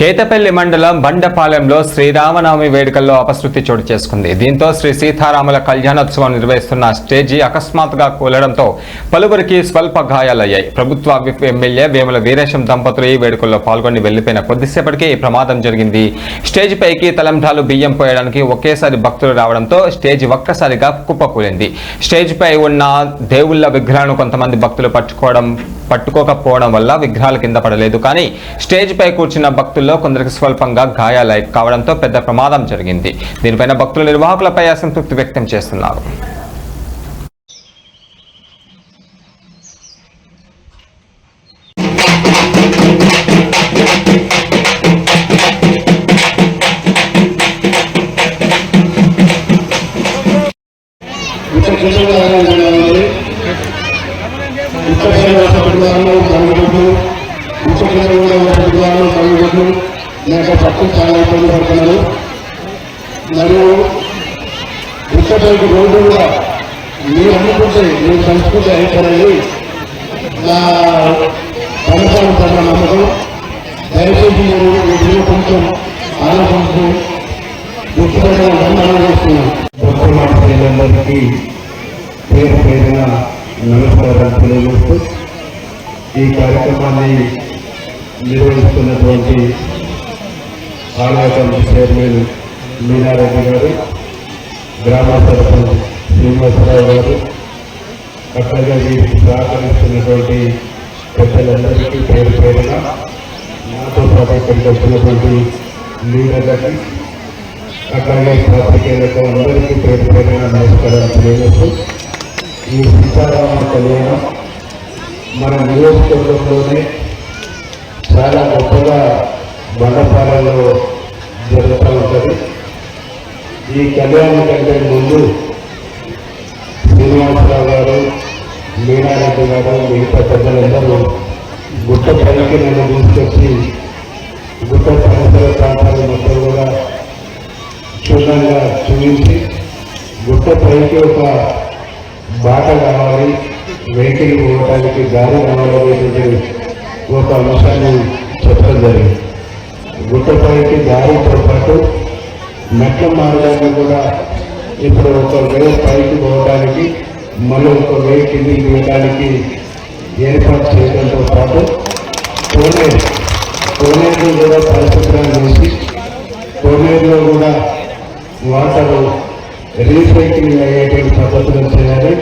కేతపల్లి మండలం బండపాలెంలో శ్రీరామనవమి వేడుకల్లో అపశృతి చోటు చేసుకుంది. దీంతో శ్రీ సీతారాముల కళ్యాణోత్సవం నిర్వహిస్తున్న స్టేజీ అకస్మాత్తుగా కూలడంతో పలువురికి స్వల్ప గాయాలయ్యాయి. ప్రభుత్వ ఎమ్మెల్యే వేముల వీరేశం దంపతులు ఈ వేడుకల్లో పాల్గొని వెళ్లిపోయిన కొద్దిసేపటికి ఈ ప్రమాదం జరిగింది. స్టేజ్ పైకి తలంబ్రాలు బియ్యం పోయడానికి ఒకేసారి భక్తులు రావడంతో స్టేజ్ ఒక్కసారిగా కుప్పకూలింది. స్టేజ్ పై ఉన్న దేవుళ్ల విగ్రహాలను కొంతమంది భక్తులు పట్టుకోకపోవడం వల్ల విగ్రహాలు కింద పడలేదు. కానీ స్టేజ్ పై కూర్చున్న భక్తుల్లో కొందరికి స్వల్పంగా గాయాలు కావడంతో పెద్ద ప్రమాదం జరిగింది. దీనిపైన భక్తులు నిర్వాహకులపై అసంతృప్తి వ్యక్తం చేస్తున్నారు. పట్టు చాలా ఇబ్బంది పడుతున్నారు. మరియు ఇక్కడికి రోడ్డు కూడా మీరు అనుకుంటే మీరు సంస్కృతి అయిపోయింది నా సంవత్సరం పట్ల నమ్మకం. దయచేసి మీరు కొంచెం ఆలోచించి చేస్తున్నాం. భక్తుల మాటలందరికీ పేరు పేరున నమస్కారాలు తెలియజేస్తూ ఈ కార్యక్రమాన్ని నిర్వహిస్తున్నటువంటి ఆలయ కమిటీ చైర్మన్ మీనారెడ్డి గారు, గ్రామ సర్పంచ్ శ్రీనివాసరావు గారు, అట్లాగే వీరికి సహకరిస్తున్నటువంటి పెద్దలందరికీ పేరు పేరున నాతో పాటు ఇక్కడికి వచ్చినటువంటి లీడర్లకి అట్లాగే పాత్రికేయులకు అందరికీ పేరు పేరున నమస్కారాలు తెలియజేస్తూ ఈ సీతారామ కళ్యాణం మన నియోజకవర్గంలోనే చాలా గొప్పగా బండపాలెంలో జరుగుతూ ఉంటుంది. ఈ కళ్యాణం కంటే ముందు శ్రీనివాసరావు గారు, మీనారెడ్డి గారు, మిగతా పెద్దలందరూ గుట్ట పైకి నన్ను తీసుకొచ్చి గుట్ట పరిసర ప్రాంతాలు మొత్తం కూడా క్షుణ్ణంగా చూపించి గుట్ట పైకి ఒక బాట కావాలి, వెహికల్ పోవడానికి దారి కావాలనేటువంటి ఒక అంశాన్ని చెప్పడం జరిగింది. గుట్టపైకి దారితో పాటు మెట్ల మార్గాన్ని కూడా ఇప్పుడు ఒక వే పైకి పోవడానికి మళ్ళీ ఒక వే కిందికి వేయడానికి ఏర్పాటు చేయడంతో పాటు కోనేరు కూడా పరిశుభ్రం చేసి కోనేరులో కూడా వాటర్ రీసైక్లింగ్ అయ్యేటువంటి పద్ధతులు చేయాలి.